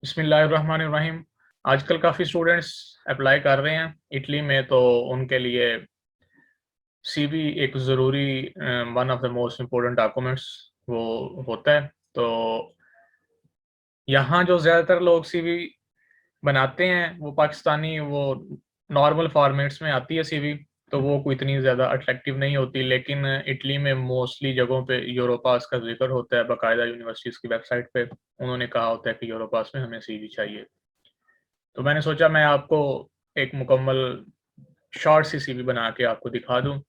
बिस्मिल्लाहिर्रहमानिर्रहीम। आजकल काफ़ी स्टूडेंट्स अप्लाई कर रहे हैं इटली में, तो उनके लिए सीवी एक ज़रूरी one of the most important documents वो होता है। तो यहाँ जो ज़्यादातर लोग सीवी बनाते हैं वो पाकिस्तानी वो नॉर्मल फॉर्मेट्स में आती है सीवी, तो वो कोई इतनी ज़्यादा अट्रैक्टिव नहीं होती। लेकिन इटली में मोस्टली जगहों पे यूरोपास का ज़िक्र होता है, बाकायदा यूनिवर्सिटीज़ की वेबसाइट पे उन्होंने कहा होता है कि यूरोपास में हमें सीवी चाहिए। तो मैंने सोचा मैं आपको एक मुकम्मल शॉर्ट सी सीवी बना के आपको दिखा दूँ।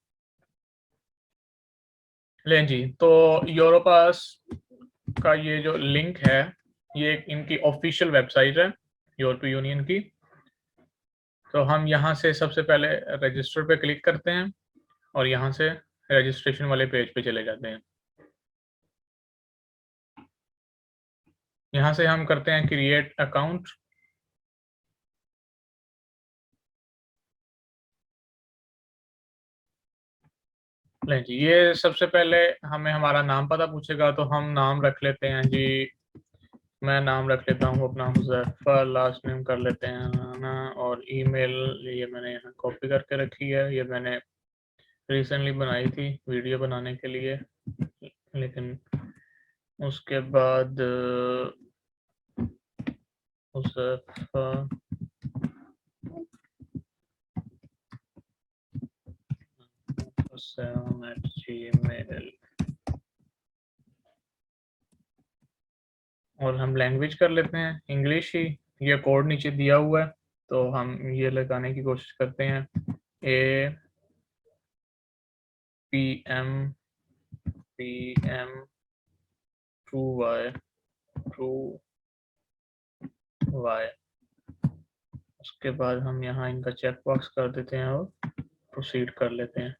लें जी, तो यूरोपास का ये जो लिंक है, ये इनकी ऑफ़िशियल वेबसाइट है, यूरोपीय यूनियन की। तो हम यहाँ से सबसे पहले रजिस्टर पे क्लिक करते हैं और यहाँ से रजिस्ट्रेशन वाले पेज पे चले जाते हैं। यहाँ से हम करते हैं क्रिएट अकाउंट। लें जी, ये सबसे पहले हमें हमारा नाम पता पूछेगा, तो हम नाम रख लेते हैं जी। मैं नाम रख लेता हूँ अपना हुज़ैफ़ा, लास्ट नेम कर लेते हैं ना, और ईमेल ये मैंने यहाँ कॉपी करके रखी है, ये मैंने रिसेंटली बनाई थी वीडियो बनाने के लिए। लेकिन उसके बाद हुज़ैफ़ा @gmail, और हम लैंग्वेज कर लेते हैं इंग्लिश ही। ये कोड नीचे दिया हुआ है, तो हम ये लगाने की कोशिश करते हैं APM PM true y। उसके बाद हम यहाँ इनका चेक बॉक्स कर देते हैं और प्रोसीड कर लेते हैं।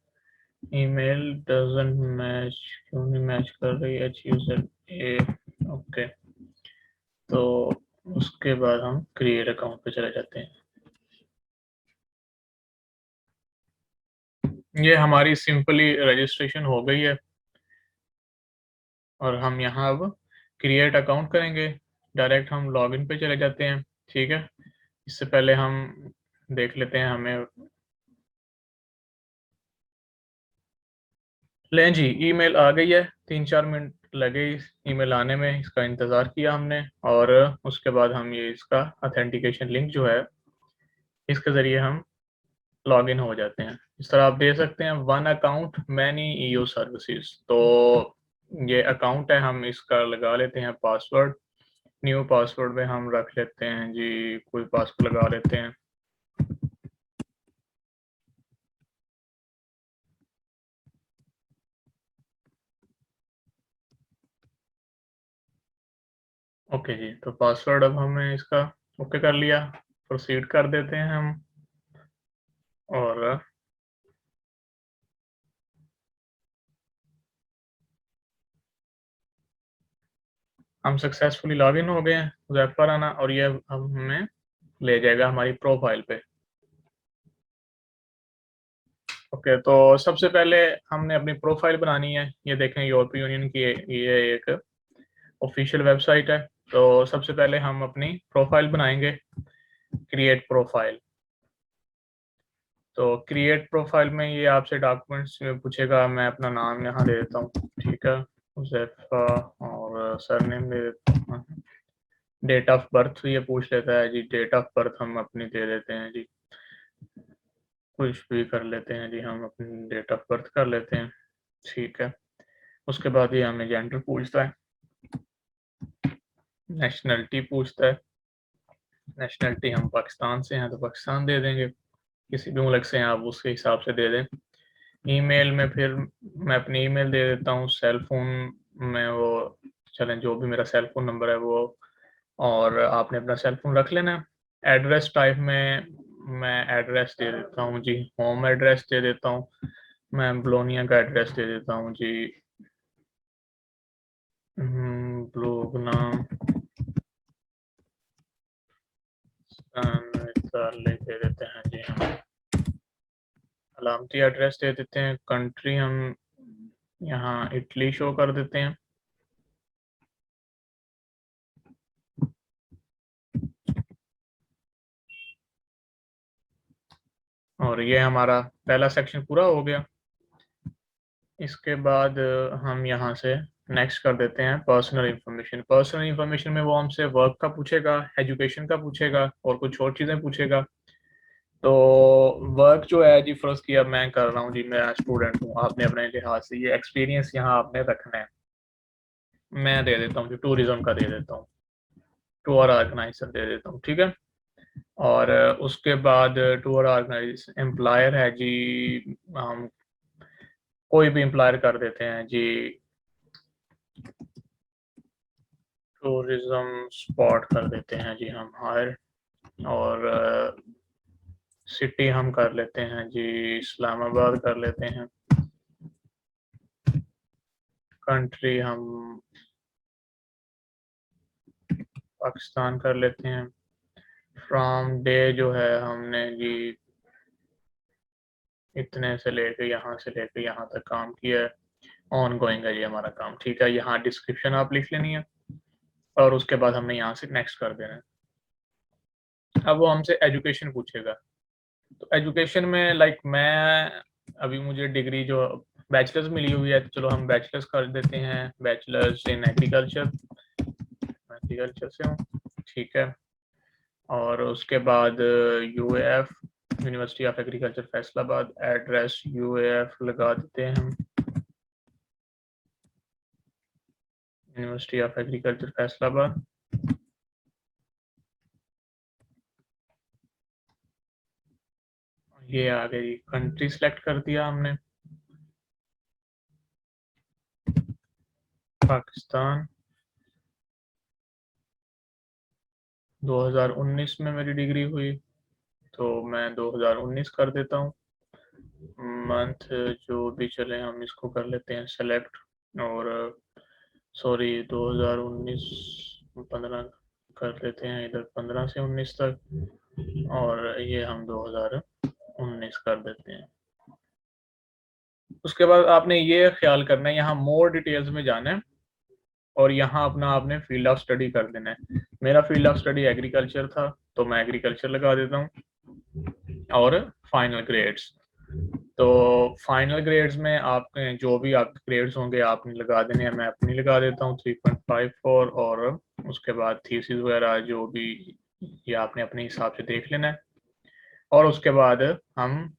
ईमेल डजंट मैच, क्यों नहीं मैच कर रही है यूजर ए। ओके, तो उसके बाद हम क्रिएट अकाउंट पे चले जाते हैं। ये हमारी सिंपली रजिस्ट्रेशन हो गई है और हम यहाँ अब क्रिएट अकाउंट करेंगे। डायरेक्ट हम लॉगिन पे चले जाते हैं, ठीक है। इससे पहले हम देख लेते हैं हमें। लें जी, ईमेल आ गई है। 3-4 मिनट लगे इस ईमेल आने में, इसका इंतज़ार किया हमने, और उसके बाद हम ये इसका ऑथेंटिकेशन लिंक जो है, इसके ज़रिए हम लॉगिन हो जाते हैं। इस तरह आप देख सकते हैं one account many EU services. तो ये अकाउंट है, हम इसका लगा लेते हैं पासवर्ड। न्यू पासवर्ड में हम रख लेते हैं जी, कोई पासवर्ड लगा लेते हैं। ओके जी, तो पासवर्ड अब हमने इसका ओके कर लिया। प्रोसीड कर देते हैं हम, और हम सक्सेसफुली लॉगिन हो गए हैं हुज़ैफ़ा राना, और ये अब हमें ले जाएगा हमारी प्रोफाइल पे। ओके, तो सबसे पहले हमने अपनी प्रोफाइल बनानी है। ये देखें, यूरोपीय यूनियन की ये एक ऑफिशियल वेबसाइट है। तो सबसे पहले हम अपनी प्रोफाइल बनाएंगे, क्रिएट प्रोफाइल। तो क्रिएट प्रोफाइल में ये आपसे डॉक्यूमेंट्स पूछेगा। मैं अपना नाम यहाँ दे देता हूँ, ठीक है, हुज़ैफ़ा, और सरनेम दे देता हूँ। डेट ऑफ बर्थ ये पूछ लेता है जी, डेट ऑफ बर्थ हम अपनी दे देते हैं जी, कुछ भी कर लेते हैं जी, हम अपनी डेट ऑफ बर्थ कर लेते हैं, ठीक है। उसके बाद ये हमें जेंडर पूछता है, नेशनैलिटी पूछता है। नेशनैलिटी हम पाकिस्तान से हैं तो पाकिस्तान दे देंगे, किसी भी मुल्क से हैं आप उसके हिसाब से दे दें। ईमेल में फिर मैं अपनी ईमेल दे देता हूँ। सेल फ़ोन में वो चलें, जो भी मेरा सेल फ़ोन नंबर है वो, और आपने अपना सेल फ़ोन रख लेना है। एड्रेस टाइप में मैं एड्रेस दे देता हूँ जी, होम एड्रेस दे देता हूँ। मैं बोलोनिया का एड्रेस दे देता हूँ जी, ब्लूगना दे देते हैं जी हम। अलामती एड्रेस दे देते हैं। कंट्री हम यहाँ इटली शो कर देते हैं। और ये हमारा पहला सेक्शन पूरा हो गया। इसके बाद हम यहाँ से नेक्स्ट कर देते हैं पर्सनल इंफॉर्मेशन। पर्सनल इंफॉर्मेशन में वो हमसे वर्क का पूछेगा, एजुकेशन का पूछेगा और कुछ और चीज़ें पूछेगा। तो वर्क जो है जी, फर्स्ट की अब मैं कर रहा हूँ जी, मैं स्टूडेंट हूँ, आपने अपने लिहाज से ये एक्सपीरियंस यहाँ आपने रखना है। मैं दे देता हूँ जी, टूरिज्म का दे देता हूँ, टूर ऑर्गेनाइजर दे देता हूँ, ठीक है। और उसके बाद टूर ऑर्गेनाइजर एम्प्लॉयर है जी, हम कोई भी एम्प्लॉयर कर देते हैं जी, टूरिज्म स्पॉट कर देते हैं जी हम हायर। और सिटी हम कर लेते हैं जी, इस्लामाबाद कर लेते हैं। कंट्री हम पाकिस्तान कर लेते हैं। फ्रॉम डे जो है हमने जी इतने से लेके यहाँ से लेके यहाँ तक काम किया है, ऑन गोइंग है जी हमारा काम, ठीक है। यहाँ डिस्क्रिप्शन आप लिख लेनी है और उसके बाद हमने यहाँ से नेक्स्ट कर देना है। अब वो हमसे एजुकेशन पूछेगा। तो एजुकेशन में लाइक मैं अभी मुझे डिग्री जो बैचलर्स मिली हुई है, तो चलो हम बैचलर्स कर देते हैं, बैचलर्स इन एग्रीकल्चर, एग्रीकल्चर से हूँ, ठीक है। और उसके बाद UAF, university of agriculture Faisalabad, address UAF लगा देते हैं हम, यूनिवर्सिटी ऑफ एग्रीकल्चर फैसलाबाद। ये आ गई, कंट्री सेलेक्ट कर दिया हमने, पाकिस्तान। 2019 में मेरी डिग्री हुई, तो मैं 2019 कर देता हूँ। मंथ जो भी चले हम इसको कर लेते हैं सेलेक्ट। और सॉरी 2019 15 कर लेते हैं इधर, 15 से 19 तक, और ये हम 2019 कर देते हैं। उसके बाद आपने ये ख्याल करना है, यहाँ मोर डिटेल्स में जाना है और यहाँ अपना आपने फील्ड ऑफ स्टडी कर देना है। मेरा फील्ड ऑफ स्टडी एग्रीकल्चर था, तो मैं एग्रीकल्चर लगा देता हूँ। और फाइनल ग्रेड्स, तो फाइनल ग्रेड्स में आपके जो भी आपके ग्रेड्स होंगे आपने लगा देने हैं, मैं अपनी लगा देता हूँ 3.54। और उसके बाद थीसिस वगैरह जो भी, ये आपने अपने हिसाब से देख लेना है। और उसके बाद हम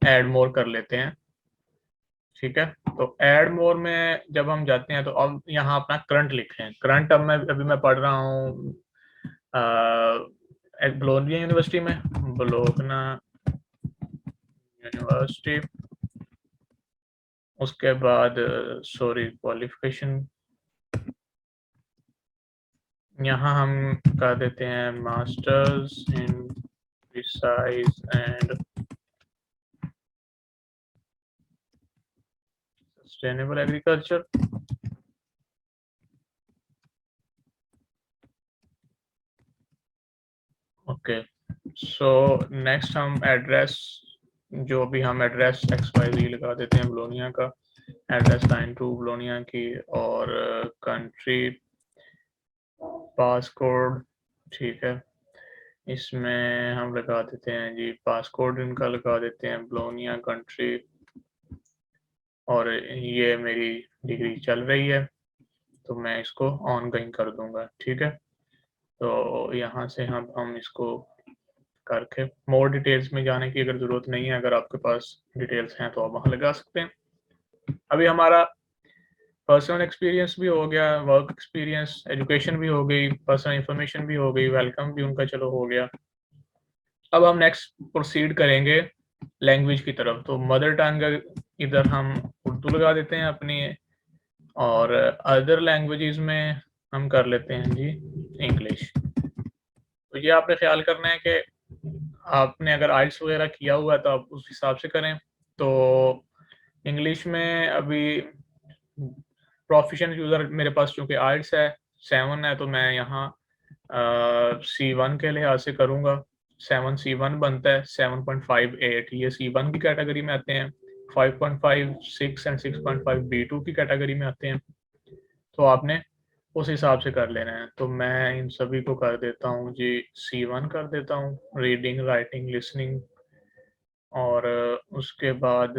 ऐड मोर कर लेते हैं, ठीक है। तो ऐड मोर में जब हम जाते हैं तो अब यहाँ अपना करंट लिखें। करंट अब मैं अभी मैं पढ़ रहा हूँ बोलोग्ना यूनिवर्सिटी में, बोलोग्ना यूनिवर्सिटी। उसके बाद सॉरी क्वालिफिकेशन यहाँ हम कर देते हैं masters in precise and sustainable agriculture. Okay, so next हम एड्रेस, जो भी हम एड्रेस XYZ लगा देते हैं बोलोनिया का, एड्रेस लाइन 2 बोलोनिया की। और कंट्री पासकोड, ठीक है। इसमें हम लगा देते हैं जी पासकोड इनका लगा देते हैं बोलोनिया कंट्री। और ये मेरी डिग्री चल रही है, तो मैं इसको ऑन गोइंग कर दूंगा, ठीक है। तो यहाँ से हम इसको करके मोर डिटेल्स में जाने की अगर ज़रूरत नहीं है, अगर आपके पास डिटेल्स हैं तो आप वहाँ लगा सकते हैं। अभी हमारा पर्सनल एक्सपीरियंस भी हो गया, वर्क एक्सपीरियंस, एजुकेशन भी हो गई, पर्सनल इंफॉर्मेशन भी हो गई, वेलकम भी उनका चलो हो गया। अब हम नेक्स्ट प्रोसीड करेंगे लैंग्वेज की तरफ। तो मदर टंग इधर हम उर्दू लगा देते हैं अपनी, और अदर लैंग्वेजेस में हम कर लेते हैं जी इंग्लिश। तो ये आपने ख्याल करना है कि आपने अगर आइल्स वगैरह किया हुआ है तो आप उस हिसाब से करें। तो इंग्लिश में अभी प्रोफिशिएंट यूज़र मेरे पास चूँकि आइल्स है 7 है, तो मैं यहाँ C1 के लिहाज से करूँगा। 7 C1 बनता है, 7.58 ये C1 की कैटेगरी में आते हैं, 5.5 6 एंड 6.5 B2 की कैटेगरी में आते हैं। तो आपने उस हिसाब से कर लेना है। तो मैं इन सभी को कर देता हूँ जी C1 कर देता हूँ, रीडिंग राइटिंग लिसनिंग। और उसके बाद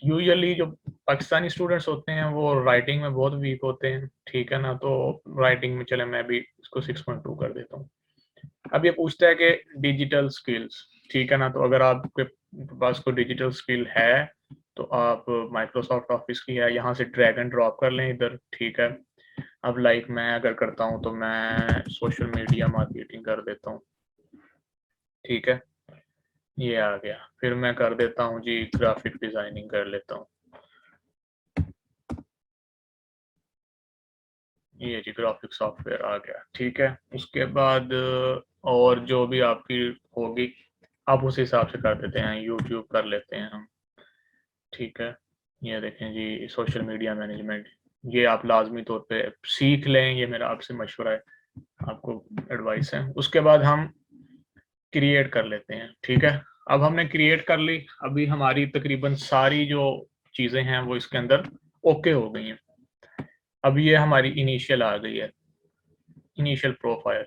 यूजुअली जो पाकिस्तानी स्टूडेंट्स होते हैं वो राइटिंग में बहुत वीक होते हैं, ठीक है ना, तो राइटिंग में चले मैं भी इसको 6.2 कर देता हूँ। अब ये पूछता है कि डिजिटल स्किल्स, ठीक है ना, तो अगर आपके पास कोई डिजिटल स्किल है तो आप माइक्रोसॉफ्ट ऑफिस की है, यहाँ से ड्रैग एंड ड्रॉप कर लें इधर, ठीक है। अब लाइक मैं अगर करता हूँ तो मैं सोशल मीडिया मार्केटिंग कर देता हूँ, ठीक है, ये आ गया। फिर मैं कर देता हूँ जी ग्राफिक डिजाइनिंग कर लेता हूँ, ये जी ग्राफिक सॉफ्टवेयर आ गया, ठीक है। उसके बाद और जो भी आपकी होगी आप उस हिसाब से कर देते हैं, यूट्यूब कर लेते हैं हम, ठीक है। ये देखें जी सोशल मीडिया मैनेजमेंट, ये आप लाजमी तौर पे सीख लें, ये मेरा आपसे मशवरा है, आपको एडवाइस है। उसके बाद हम क्रिएट कर लेते हैं, ठीक है। अब हमने क्रिएट कर ली, अभी हमारी तकरीबन सारी जो चीज़ें हैं वो इसके अंदर ओके हो गई हैं। अब ये हमारी इनिशियल आ गई है, इनिशियल प्रोफाइल।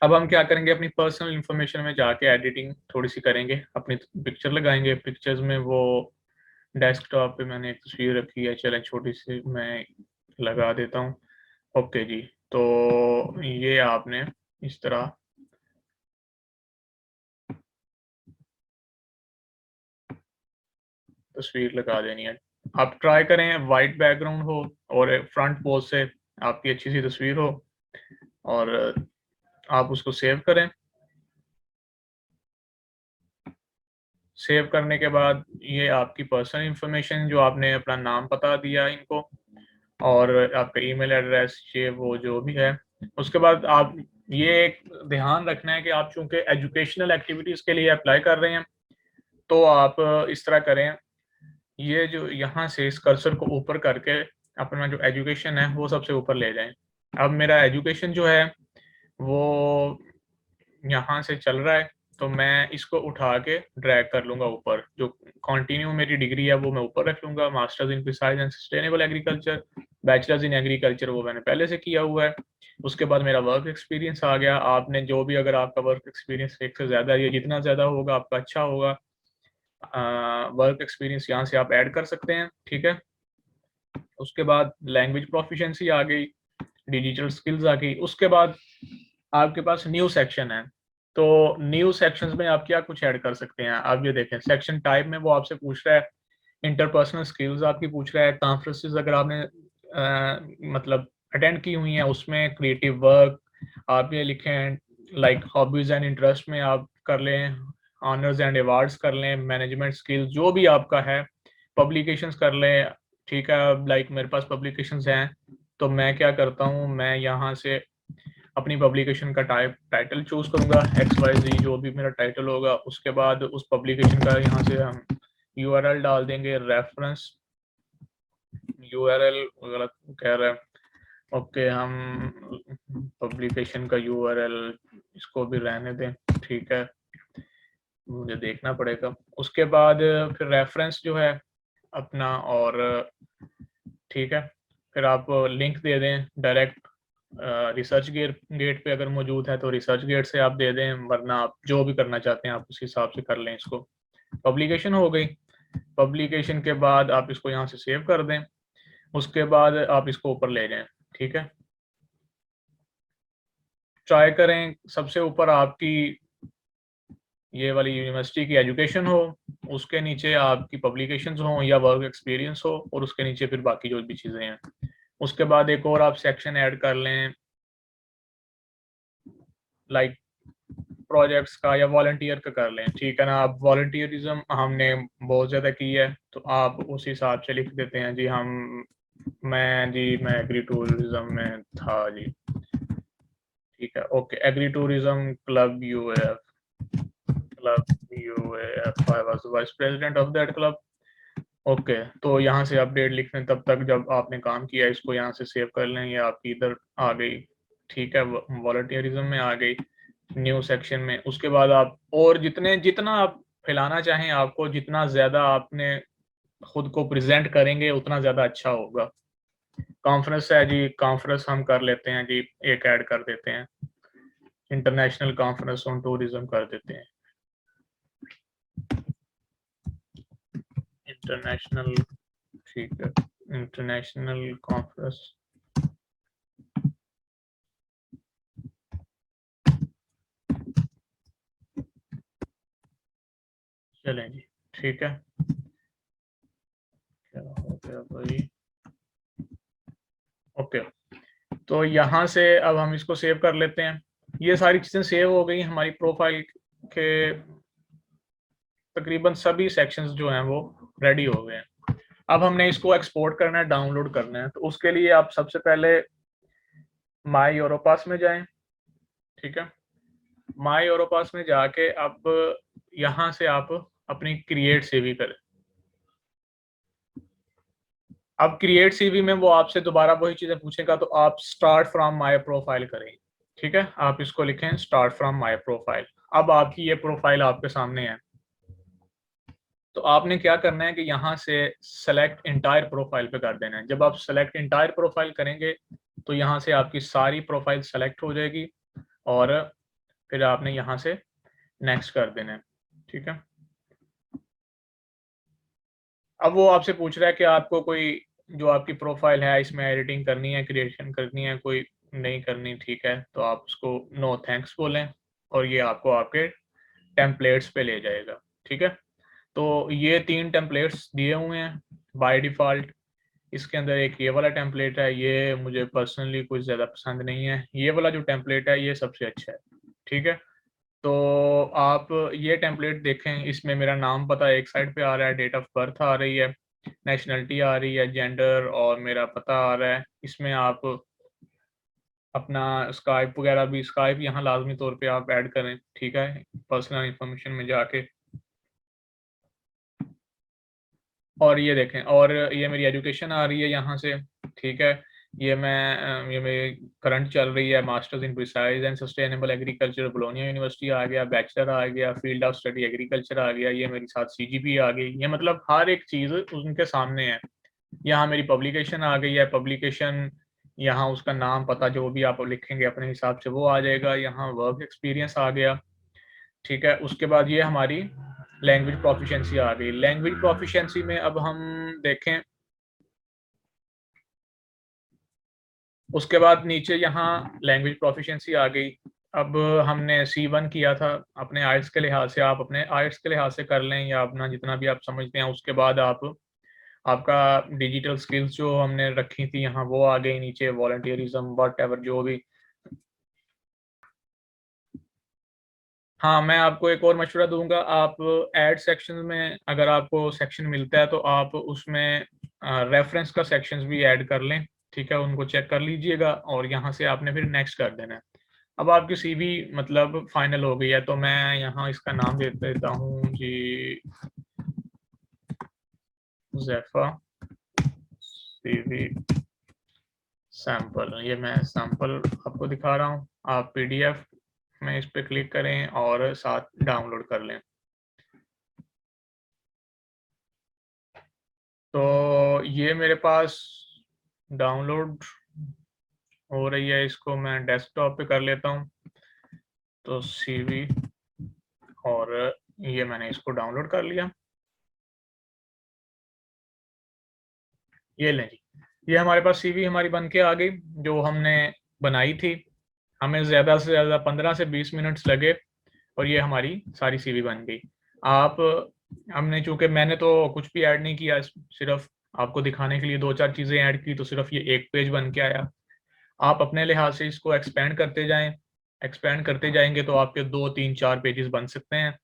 अब हम क्या करेंगे, अपनी पर्सनल इंफॉर्मेशन में जाके एडिटिंग थोड़ी सी करेंगे, अपनी पिक्चर लगाएंगे। पिक्चर्स में वो डेस्कटॉप पे मैंने एक तस्वीर रखी है, चलें छोटी सी मैं लगा देता हूँ। ओके जी, तो ये आपने इस तरह तस्वीर लगा देनी है। आप ट्राई करें वाइट बैकग्राउंड हो और फ्रंट पोज से आपकी अच्छी सी तस्वीर हो, और आप उसको सेव करें। सेव करने के बाद ये आपकी पर्सनल इंफॉर्मेशन, जो आपने अपना नाम पता दिया इनको और आपका ईमेल एड्रेस, ये वो जो भी है। उसके बाद आप ये एक ध्यान रखना है कि आप चूंकि एजुकेशनल एक्टिविटीज़ के लिए अप्लाई कर रहे हैं, तो आप इस तरह करें, ये जो यहाँ से इस कर्सर को ऊपर करके अपना जो एजुकेशन है वो सबसे ऊपर ले जाएं। अब मेरा एजुकेशन जो है वो यहाँ से चल रहा है, तो मैं इसको उठा के ड्रैग कर लूँगा ऊपर। जो कंटिन्यू मेरी डिग्री है वो मैं ऊपर रख लूँगा, masters in precise and sustainable agriculture, bachelors in agriculture वो मैंने पहले से किया हुआ है। उसके बाद मेरा वर्क एक्सपीरियंस आ गया। आपने जो भी, अगर आपका वर्क एक्सपीरियंस एक से ज़्यादा है, जितना ज़्यादा होगा आपका अच्छा होगा। वर्क एक्सपीरियंस यहाँ से आप ऐड कर सकते हैं, ठीक है। उसके बाद लैंग्वेज प्रोफिशिएंसी आ गई, डिजिटल स्किल्स आ गई। उसके बाद आपके पास न्यू सेक्शन है, तो न्यू सेक्शंस में आप क्या कुछ ऐड कर सकते हैं। आप ये देखें सेक्शन टाइप में वो आपसे पूछ रहा है, इंटरपर्सनल स्किल्स आपकी पूछ रहा है, कॉन्फ्रेंसेस अगर आपने मतलब अटेंड की हुई हैं उसमें, क्रिएटिव वर्क आप ये लिखें, लाइक हॉबीज एंड इंटरेस्ट में आप कर लें, ऑनर्स एंड अवार्ड्स कर लें, मैनेजमेंट स्किल्स जो भी आपका है, पब्लिकेशंस कर लें, ठीक है। लाइक मेरे पास पब्लिकेशंस हैं, तो मैं क्या करता हूँ, मैं यहाँ से अपनी पब्लिकेशन का टाइटल चूज करूंगा, XYZ जो भी मेरा टाइटल होगा। उसके बाद उस पब्लिकेशन का यहाँ से हम URL डाल देंगे, रेफरेंस URL गलत कह रहा है, ओके, हम पब्लिकेशन का URL इसको भी रहने दें, ठीक है, मुझे देखना पड़ेगा। उसके बाद फिर रेफरेंस जो है अपना, और ठीक है, फिर आप लिंक दे दें डायरेक्ट, रिसर्च गेट पे अगर मौजूद है तो रिसर्च गेट से आप दे दें, वरना आप जो भी करना चाहते हैं आप उस हिसाब से कर लें इसको। पब्लिकेशन हो गई। पब्लिकेशन के बाद आप इसको यहाँ से सेव कर दें। उसके बाद आप इसको ऊपर ले जाएं, ठीक है। ट्राई करें सबसे ऊपर आपकी ये वाली यूनिवर्सिटी की एजुकेशन हो, उसके नीचे आपकी पब्लिकेशंस हो या वर्क एक्सपीरियंस हो, और उसके नीचे फिर बाकी जो भी चीज़ें हैं। उसके बाद एक और आप सेक्शन ऐड कर लें, लाइक प्रोजेक्ट्स का या वॉलंटियर का कर लें, ठीक है ना। अब वॉलंटियरिज्म हमने बहुत ज़्यादा की है, तो आप उस हिसाब से लिख देते हैं जी, मैं एग्री टूरिज्म में था जी, ठीक है, okay, agri tourism club UAF I was vice president of that club, okay. तो यहाँ से अपडेट लिख लें, तब तक जब आपने काम किया इसको यहाँ से सेव कर लें, ये आपकी इधर आ गई, ठीक है, वॉलंटियरिज्म में आ गई न्यू सेक्शन में। उसके बाद आप और जितना आप फैलाना चाहें, आपको जितना ज़्यादा आपने खुद को प्रेजेंट करेंगे उतना ज़्यादा अच्छा होगा। कॉन्फ्रेंस है जी, कॉन्फ्रेंस हम कर लेते हैं जी, एक ऐड कर देते हैं, इंटरनेशनल कॉन्फ्रेंस ऑन टूरिज्म कर देते हैं, इंटरनेशनल, ठीक है, इंटरनेशनल कॉन्फ्रेंस। चलें जी, ठीक है, क्या हो गया भाई, ओके। तो यहाँ से अब हम इसको सेव कर लेते हैं। ये सारी चीज़ें सेव हो गई हमारी प्रोफाइल के, तकरीबन सभी सेक्शंस जो हैं वो रेडी हो गए हैं। अब हमने इसको एक्सपोर्ट करना है, डाउनलोड करना है, तो उसके लिए आप सबसे पहले माई यूरोपास में जाएं, ठीक है। माई यूरोपास में जाके अब यहाँ से आप अपनी क्रिएट सीवी करें। अब क्रिएट सीवी में वो आपसे दोबारा वही चीज़ें पूछेगा, तो आप स्टार्ट फ्रॉम माई प्रोफाइल करें, ठीक है। आप इसको लिखें स्टार्ट फ्रॉम माई प्रोफाइल। अब आपकी ये प्रोफाइल आपके सामने है, तो आपने क्या करना है कि यहाँ से सेलेक्ट इंटायर प्रोफाइल पे कर देना है। जब आप सेलेक्ट इंटायर प्रोफाइल करेंगे तो यहाँ से आपकी सारी प्रोफाइल सेलेक्ट हो जाएगी और फिर आपने यहाँ से नेक्स्ट कर देना है, ठीक है। अब वो आपसे पूछ रहा है कि आपको कोई जो आपकी प्रोफाइल है इसमें एडिटिंग करनी है, क्रिएशन करनी है, कोई नहीं करनी, ठीक है, तो आप उसको नो थैंक्स बोलें और ये आपको आपके टेम्पलेट्स पे ले जाएगा, ठीक है। तो ये 3 टेम्पलेट्स दिए हुए हैं बाय डिफ़ॉल्ट। इसके अंदर एक ये वाला टेम्पलेट है, ये मुझे पर्सनली कुछ ज़्यादा पसंद नहीं है। ये वाला जो टेम्पलेट है ये सबसे अच्छा है, ठीक है। तो आप ये टेम्पलेट देखें, इसमें मेरा नाम पता एक साइड पे आ रहा है, डेट ऑफ बर्थ आ रही है, नेशनलिटी आ रही है, जेंडर और मेरा पता आ रहा है। इसमें आप अपना स्काइप वगैरह भी, स्काइप यहाँ लाज़मी तौर पे आप ऐड करें, ठीक है, पर्सनल इन्फॉर्मेशन में जाके। और ये देखें, और ये मेरी एजुकेशन आ रही है यहाँ से, ठीक है। ये मेरी करंट चल रही है, masters in precise and sustainable agriculture Bologna university आ गया, बैचलर आ गया, फील्ड ऑफ स्टडी एग्रीकल्चर आ गया, ये मेरी साथ सीजीपी आ गई। ये मतलब हर एक चीज़ उनके सामने है। यहाँ मेरी पब्लिकेशन आ गई है, पब्लिकेशन यहाँ उसका नाम पता जो भी आप लिखेंगे अपने हिसाब से वो आ जाएगा। यहाँ वर्क एक्सपीरियंस आ गया, ठीक है। उसके बाद ये हमारी लैंग्वेज प्रोफिशिएंसी आ गई। लैंग्वेज प्रोफिशिएंसी में अब हम देखें, उसके बाद नीचे यहाँ लैंग्वेज प्रोफिशिएंसी आ गई। अब हमने C1 किया था अपने आइल्स के लिहाज से, आप अपने आइल्स के लिहाज से कर लें या अपना जितना भी आप समझते हैं। उसके बाद आप आपका डिजिटल स्किल्स जो हमने रखी थी यहाँ वो आ गई नीचे, वॉलंटियरिज्म व्हाटएवर जो भी। हाँ, मैं आपको एक और मशवरा दूंगा, आप ऐड सेक्शन में अगर आपको सेक्शन मिलता है तो आप उसमें रेफरेंस का सेक्शंस भी ऐड कर लें, ठीक है, उनको चेक कर लीजिएगा और यहाँ से आपने फिर नेक्स्ट कर देना है। अब आपकी सीवी मतलब फाइनल हो गई है, तो मैं यहाँ इसका नाम दे देता हूँ जी, ज़ैफ़ा सीवी सैंपल। ये मैं सैंपल आपको दिखा रहा हूँ, आप पीडीएफ में इस पे क्लिक करें और साथ डाउनलोड कर लें। तो ये मेरे पास डाउनलोड हो रही है, इसको मैं डेस्कटॉप पे कर लेता हूँ। तो सीवी, और ये मैंने इसको डाउनलोड कर लिया। ये लें जी, ये हमारे पास सीवी हमारी बन के आ गई जो हमने बनाई थी। हमें ज़्यादा से ज़्यादा 15 से 20 मिनट्स लगे और ये हमारी सारी सीवी बन गई। आप हमने चूँकि मैंने तो कुछ भी ऐड नहीं किया, सिर्फ आपको दिखाने के लिए 2-4 चीज़ें ऐड की, तो सिर्फ ये एक पेज बन के आया। आप अपने लिहाज से इसको एक्सपेंड करते जाएँ, एक्सपेंड करते जाएँगे तो आपके 2, 3, 4 पेजेस बन सकते हैं।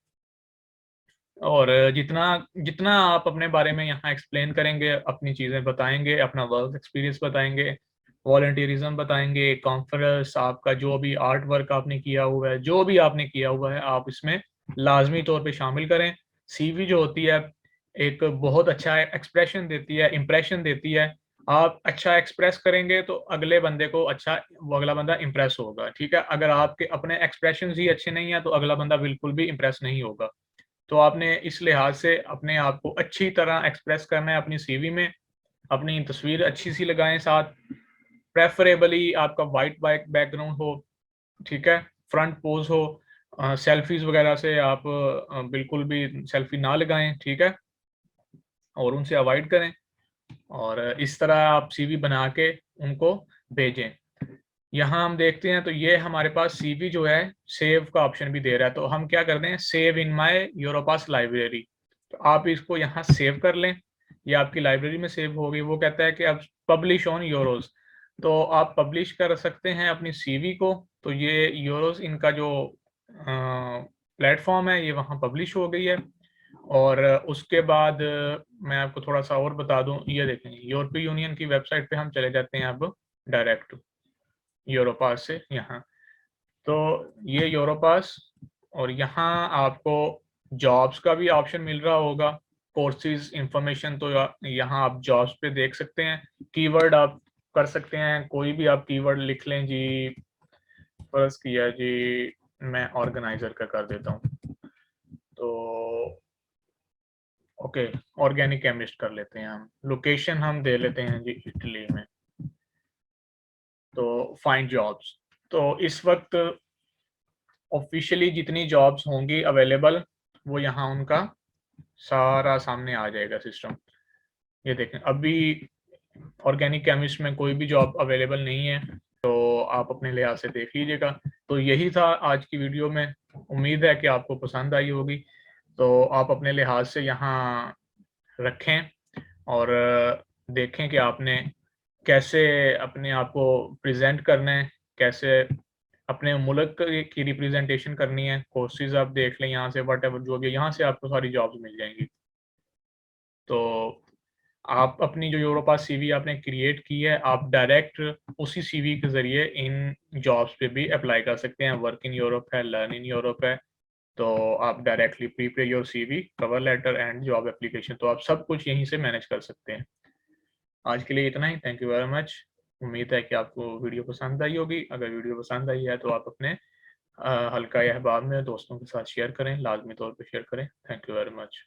और जितना जितना आप अपने बारे में यहाँ एक्सप्लेन करेंगे, अपनी चीज़ें बताएँगे, अपना वर्क एक्सपीरियंस बताएँगे, वॉलंटियरिज्म बताएँगे, कॉन्फ्रेंस, आपका जो भी आर्ट वर्क आपने किया हुआ है, जो भी आपने किया हुआ है, आप इसमें लाज़मी तौर पे शामिल करें। सीवी जो होती है, एक बहुत अच्छा एक्सप्रेशन देती है, इम्प्रेशन देती है। आप अच्छा एक्सप्रेस करेंगे तो अगले बंदे को अच्छा, वो अगला बंदा इम्प्रेस होगा, ठीक है? अगर आपके अपने एक्सप्रेशंस ही अच्छे नहीं हैं, तो अगला बंदा बिल्कुल भी इम्प्रेस नहीं होगा। तो आपने इस लिहाज से अपने आप को अच्छी तरह एक्सप्रेस करना है अपनी सीवी में। अपनी तस्वीर अच्छी सी लगाएं, साथ प्रेफरेबली आपका वाइट बैकग्राउंड हो, ठीक है। फ्रंट पोज हो, सेल्फीज वगैरह से आप बिल्कुल भी सेल्फी ना लगाएं, ठीक है, और उनसे अवॉइड करें। और इस तरह आप सीवी बना के उनको भेजें। यहाँ हम देखते हैं तो ये हमारे पास सीवी जो है सेव का ऑप्शन भी दे रहा है, तो हम क्या करते हैं, save in my Europass library, तो आप इसको यहाँ सेव कर लें, ये आपकी लाइब्रेरी में सेव होगी। वो कहता है कि अब पब्लिश ऑन यूरोज, तो आप पब्लिश कर सकते हैं अपनी सीवी को। तो ये यूरोज इनका जो प्लेटफॉर्म है ये वहाँ पब्लिश हो गई है। और उसके बाद मैं आपको थोड़ा सा और बता दूं, ये देखें यूरोपीय यूनियन की वेबसाइट पे हम चले जाते हैं अब डायरेक्ट यूरोपास से यहाँ। तो ये यूरोपास, और यहाँ आपको जॉब्स का भी ऑप्शन मिल रहा होगा, कोर्सेज इंफॉर्मेशन, तो यहाँ आप जॉब्स पे देख सकते हैं। कीवर्ड आप कर सकते हैं, कोई भी आप कीवर्ड लिख लें जी। फर्ज किया जी, मैं ऑर्गेनाइजर का कर देता हूँ, तो ओके ऑर्गेनिक केमिस्ट कर लेते हैं हम। लोकेशन हम दे लेते हैं जी इटली में। तो फाइंड जॉब्स, तो इस वक्त ऑफिशियली जितनी जॉब्स होंगी अवेलेबल वो यहाँ उनका सारा सामने आ जाएगा सिस्टम। ये देखें अभी ऑर्गेनिक केमिस्ट में कोई भी जॉब अवेलेबल नहीं है, तो आप अपने लिहाज से देख लीजिएगा। तो यही था आज की वीडियो में, उम्मीद है कि आपको पसंद आई होगी। तो आप अपने लिहाज से यहाँ रखें और देखें कि आपने कैसे अपने आप को प्रेजेंट करना है, कैसे अपने मुल्क की रिप्रेजेंटेशन करनी है। कोर्सेज आप देख लें यहाँ से, वट एवर जो भी यहाँ से आपको सारी जॉब्स मिल जाएंगी। तो आप अपनी जो यूरोपास सीवी आपने क्रिएट की है, आप डायरेक्ट उसी सीवी के ज़रिए इन जॉब्स पे भी अप्लाई कर सकते हैं। वर्क इन यूरोप है, लर्न इन यूरोप है, तो आप directly prepare your CV, cover letter and job application, तो आप सब कुछ यहीं से मैनेज कर सकते हैं। आज के लिए इतना ही, थैंक यू वेरी मच। उम्मीद है कि आपको वीडियो पसंद आई होगी। अगर वीडियो पसंद आई है तो आप अपने हल्का अहबाब में दोस्तों के साथ शेयर करें, लाजमी तौर पे शेयर करें। Thank you very much.